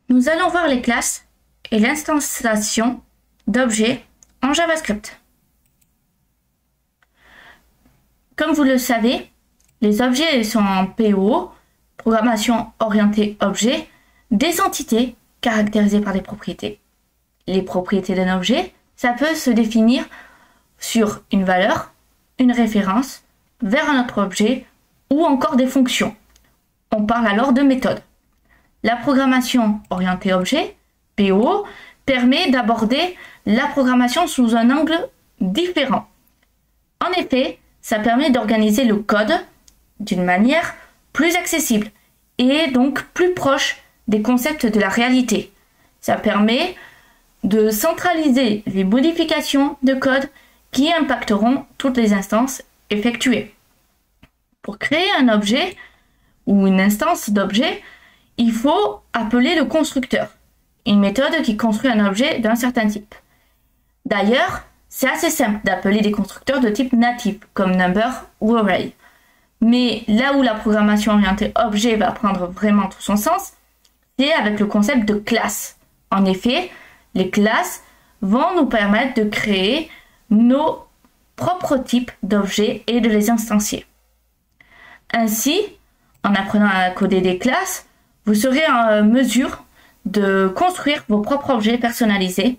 Nous allons voir les classes et l'instanciation d'objets en JavaScript. Comme vous le savez, les objets sont en PO, programmation orientée objet, des entités caractérisées par des propriétés. Les propriétés d'un objet, ça peut se définir sur une valeur, une référence, vers un autre objet ou encore des fonctions. On parle alors de méthode. La programmation orientée objet, PO, permet d'aborder la programmation sous un angle différent. En effet, ça permet d'organiser le code d'une manière plus accessible et donc plus proche des concepts de la réalité. Ça permet de centraliser les modifications de code qui impacteront toutes les instances effectuées. Pour créer un objet ou une instance d'objet, il faut appeler le constructeur, une méthode qui construit un objet d'un certain type. D'ailleurs, c'est assez simple d'appeler des constructeurs de type natif, comme number ou array. Mais là où la programmation orientée objet va prendre vraiment tout son sens, c'est avec le concept de classe. En effet, les classes vont nous permettre de créer nos propres types d'objets et de les instancier. Ainsi, en apprenant à coder des classes, vous serez en mesure de construire vos propres objets personnalisés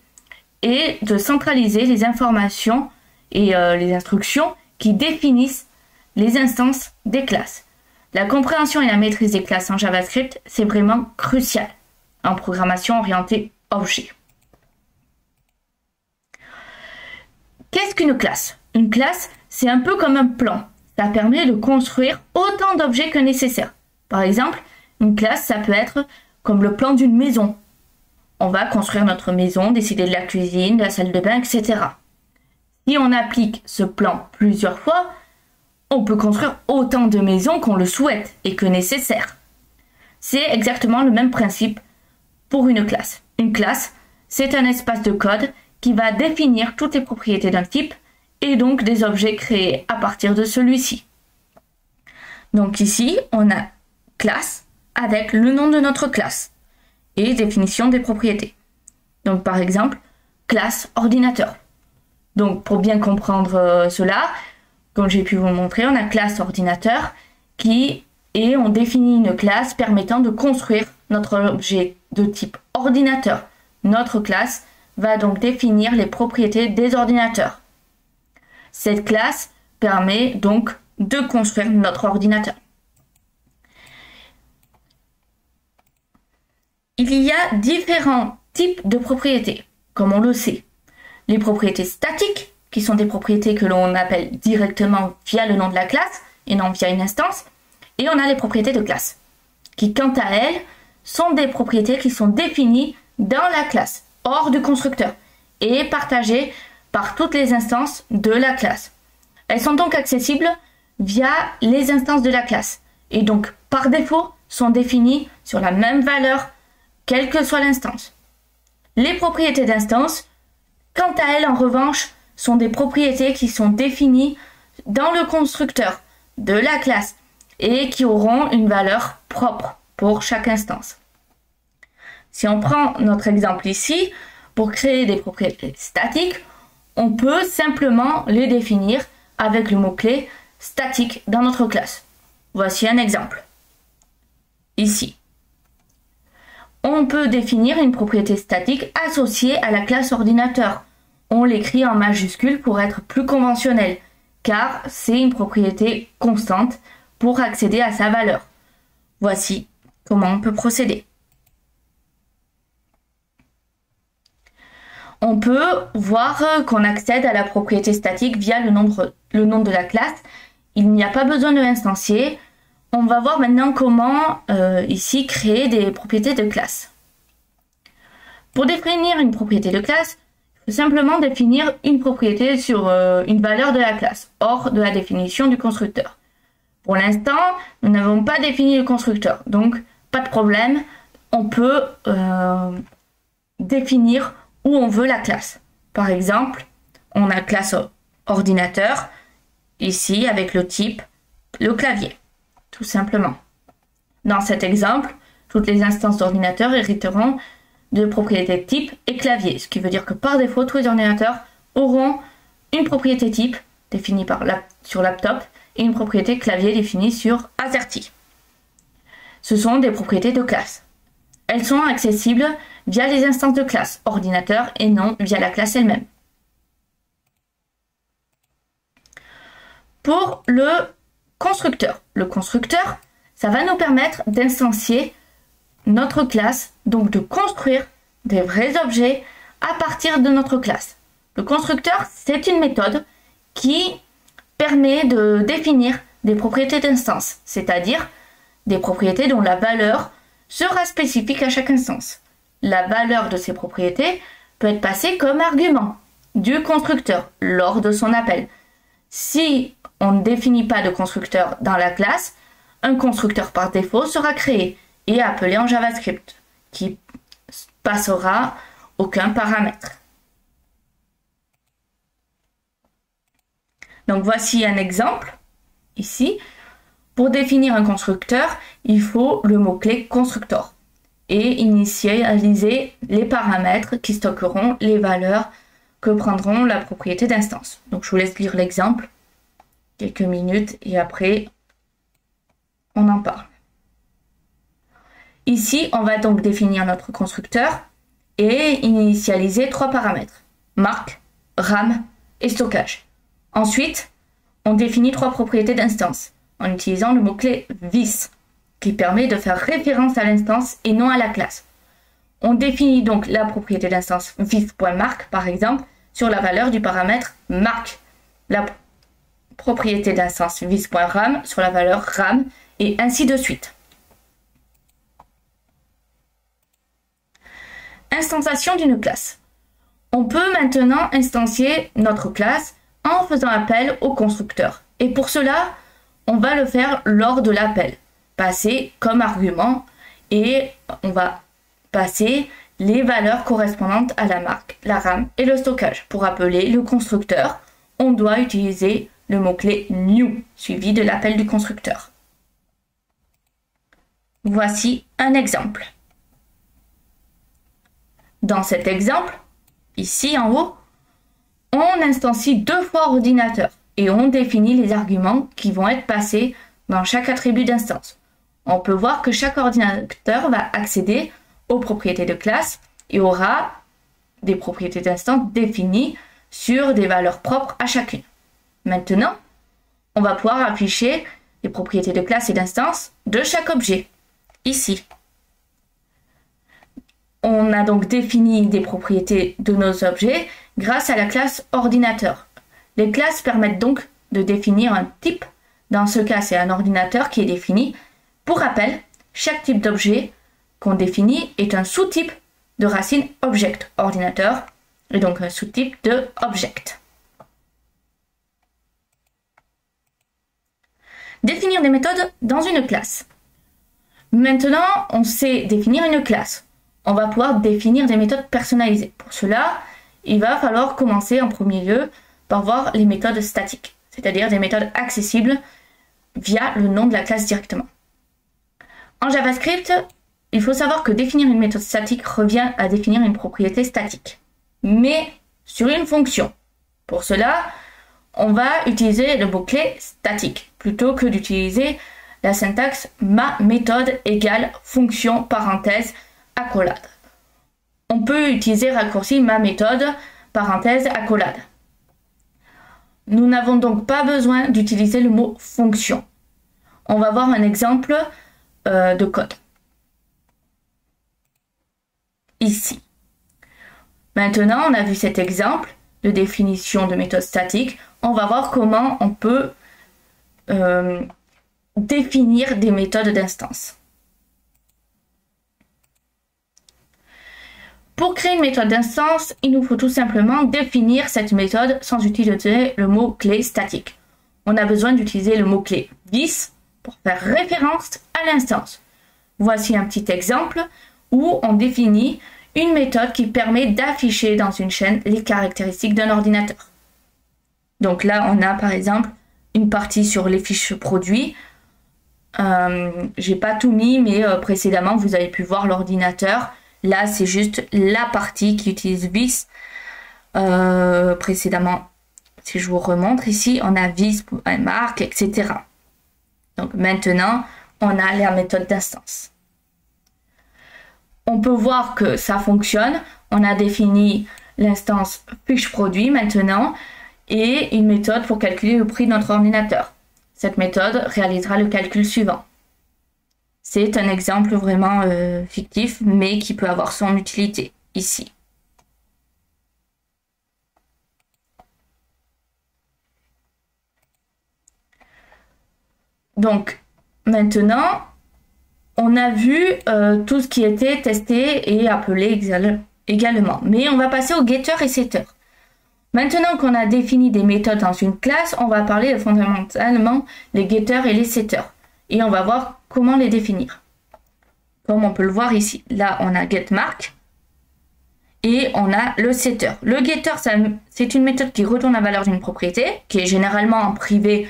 et de centraliser les informations et les instructions qui définissent les instances des classes. La compréhension et la maîtrise des classes en JavaScript, c'est vraiment crucial en programmation orientée objet. Qu'est-ce qu'une classe? Une classe, c'est un peu comme un plan. Ça permet de construire autant d'objets que nécessaire. Par exemple, une classe, ça peut être comme le plan d'une maison. On va construire notre maison, décider de la cuisine, de la salle de bain, etc. Si on applique ce plan plusieurs fois, on peut construire autant de maisons qu'on le souhaite et que nécessaire. C'est exactement le même principe pour une classe. Une classe, c'est un espace de code qui va définir toutes les propriétés d'un type et donc des objets créés à partir de celui-ci. Donc ici, on a classe avec le nom de notre classe et définition des propriétés. Donc par exemple, classe ordinateur. Donc pour bien comprendre cela, comme j'ai pu vous montrer, on a classe ordinateur et on définit une classe permettant de construire notre objet de type ordinateur. Notre classe va donc définir les propriétés des ordinateurs. Cette classe permet donc de construire notre ordinateur. Il y a différents types de propriétés, comme on le sait. Les propriétés statiques, qui sont des propriétés que l'on appelle directement via le nom de la classe et non via une instance. Et on a les propriétés de classe, qui quant à elles sont des propriétés qui sont définies dans la classe, hors du constructeur, et partagées par toutes les instances de la classe. Elles sont donc accessibles via les instances de la classe, et donc par défaut sont définies sur la même valeur, quelle que soit l'instance. Les propriétés d'instance, quant à elles en revanche, sont des propriétés qui sont définies dans le constructeur de la classe et qui auront une valeur propre pour chaque instance. Si on prend notre exemple ici, pour créer des propriétés statiques, on peut simplement les définir avec le mot-clé statique dans notre classe. Voici un exemple. Ici. On peut définir une propriété statique associée à la classe ordinateur. On l'écrit en majuscule pour être plus conventionnel, car c'est une propriété constante pour accéder à sa valeur. Voici comment on peut procéder. On peut voir qu'on accède à la propriété statique via le nom de la classe. Il n'y a pas besoin de l'instancier. On va voir maintenant comment ici créer des propriétés de classe. Pour définir une propriété de classe, il faut simplement définir une propriété sur une valeur de la classe, hors de la définition du constructeur. Pour l'instant, nous n'avons pas défini le constructeur, donc pas de problème, on peut définir où on veut la classe. Par exemple, on a classe ordinateur, ici avec le type, le clavier, tout simplement. Dans cet exemple, Toutes les instances d'ordinateur hériteront de propriétés type et clavier, ce qui veut dire que par défaut, tous les ordinateurs auront une propriété type définie sur laptop et une propriété clavier définie sur AZERTY. Ce sont des propriétés de classe. Elles sont accessibles via les instances de classe ordinateur et non via la classe elle-même. Pour le constructeur, ça va nous permettre d'instancier notre classe, donc de construire des vrais objets à partir de notre classe. Le constructeur, c'est une méthode qui permet de définir des propriétés d'instance, c'est-à-dire des propriétés dont la valeur sera spécifique à chaque instance. La valeur de ces propriétés peut être passée comme argument du constructeur lors de son appel. Si on ne définit pas de constructeur dans la classe, un constructeur par défaut sera créé et appelé en JavaScript, qui passera aucun paramètre. Donc voici un exemple, ici. Pour définir un constructeur, il faut le mot-clé constructor et initialiser les paramètres qui stockeront les valeurs que prendront la propriété d'instance. Donc je vous laisse lire l'exemple quelques minutes et après on en parle. Ici, on va donc définir notre constructeur et initialiser 3 paramètres, marque, RAM et stockage. Ensuite, on définit 3 propriétés d'instance en utilisant le mot-clé this qui permet de faire référence à l'instance et non à la classe. On définit donc la propriété d'instance this.mark par exemple sur la valeur du paramètre marque, la propriété d'instance this.ram sur la valeur ram et ainsi de suite. Instanciation d'une classe. On peut maintenant instancier notre classe en faisant appel au constructeur. Et pour cela, on va le faire lors de l'appel. Passer comme argument et on va passer les valeurs correspondantes à la marque, la RAM et le stockage. Pour appeler le constructeur, on doit utiliser le mot-clé new suivi de l'appel du constructeur. Voici un exemple. Dans cet exemple, ici en haut, on instancie 2 fois ordinateur et on définit les arguments qui vont être passés dans chaque attribut d'instance. On peut voir que chaque ordinateur va accéder aux propriétés de classe et aura des propriétés d'instance définies sur des valeurs propres à chacune. Maintenant, on va pouvoir afficher les propriétés de classe et d'instance de chaque objet, ici. On a donc défini des propriétés de nos objets grâce à la classe ordinateur. Les classes permettent donc de définir un type. Dans ce cas, c'est un ordinateur qui est défini. Pour rappel, chaque type d'objet qu'on définit est un sous-type de racine object ordinateur et donc un sous-type de object. Définir des méthodes dans une classe. Maintenant, on sait définir une classe. On va pouvoir définir des méthodes personnalisées. Pour cela, il va falloir commencer en premier lieu par voir les méthodes statiques, c'est-à-dire des méthodes accessibles via le nom de la classe directement. En JavaScript, il faut savoir que définir une méthode statique revient à définir une propriété statique, mais sur une fonction. Pour cela, on va utiliser le mot-clé statique plutôt que d'utiliser la syntaxe ma méthode égale fonction parenthèse accolade. On peut utiliser raccourci ma méthode parenthèse accolade. Nous n'avons donc pas besoin d'utiliser le mot fonction. On va voir un exemple de code. Ici. Maintenant, on a vu cet exemple de définition de méthode statique. On va voir comment on peut définir des méthodes d'instance. Pour créer une méthode d'instance, il nous faut tout simplement définir cette méthode sans utiliser le mot-clé statique. On a besoin d'utiliser le mot-clé this pour faire référence à l'instance. Voici un petit exemple où on définit une méthode qui permet d'afficher dans une chaîne les caractéristiques d'un ordinateur. Donc là, on a par exemple une partie sur les fiches produits J'ai pas tout mis, mais précédemment, vous avez pu voir l'ordinateur. Là, c'est juste la partie qui utilise vis. Précédemment, si je vous remontre ici, on a vis.mark, etc. Donc maintenant, on a la méthode d'instance. On peut voir que ça fonctionne. On a défini l'instance fiche produit maintenant et une méthode pour calculer le prix de notre ordinateur. Cette méthode réalisera le calcul suivant. C'est un exemple vraiment fictif, mais qui peut avoir son utilité ici. Donc, maintenant, on a vu tout ce qui était testé et appelé également. Mais on va passer aux getters et setters. Maintenant qu'on a défini des méthodes dans une classe, on va parler fondamentalement des getters et les setters. Et on va voir comment les définir. Comme on peut le voir ici. Là, on a getMark et on a le setter. Le getter, c'est une méthode qui retourne la valeur d'une propriété, qui est généralement en privé.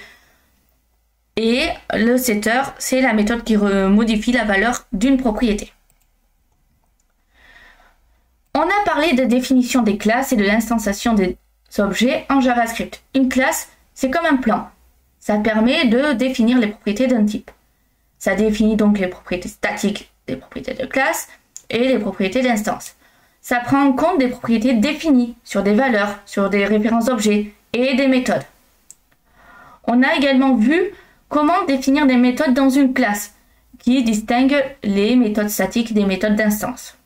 Et le setter, c'est la méthode qui modifie la valeur d'une propriété. On a parlé de définition des classes et de l'instanciation des objets en JavaScript. Une classe, c'est comme un plan. Ça permet de définir les propriétés d'un type. Ça définit donc les propriétés statiques des propriétés de classe et les propriétés d'instance. Ça prend en compte des propriétés définies sur des valeurs, sur des références objets et des méthodes. On a également vu comment définir des méthodes dans une classe qui distingue les méthodes statiques des méthodes d'instance.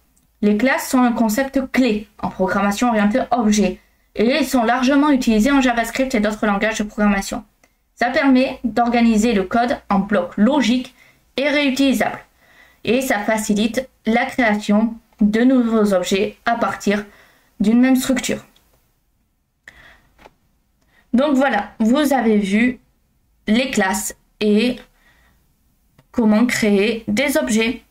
Les classes sont un concept clé en programmation orientée objet et sont largement utilisées en JavaScript et d'autres langages de programmation. Ça permet d'organiser le code en blocs logiques et réutilisables. Et ça facilite la création de nouveaux objets à partir d'une même structure. Donc voilà, vous avez vu les classes et comment créer des objets.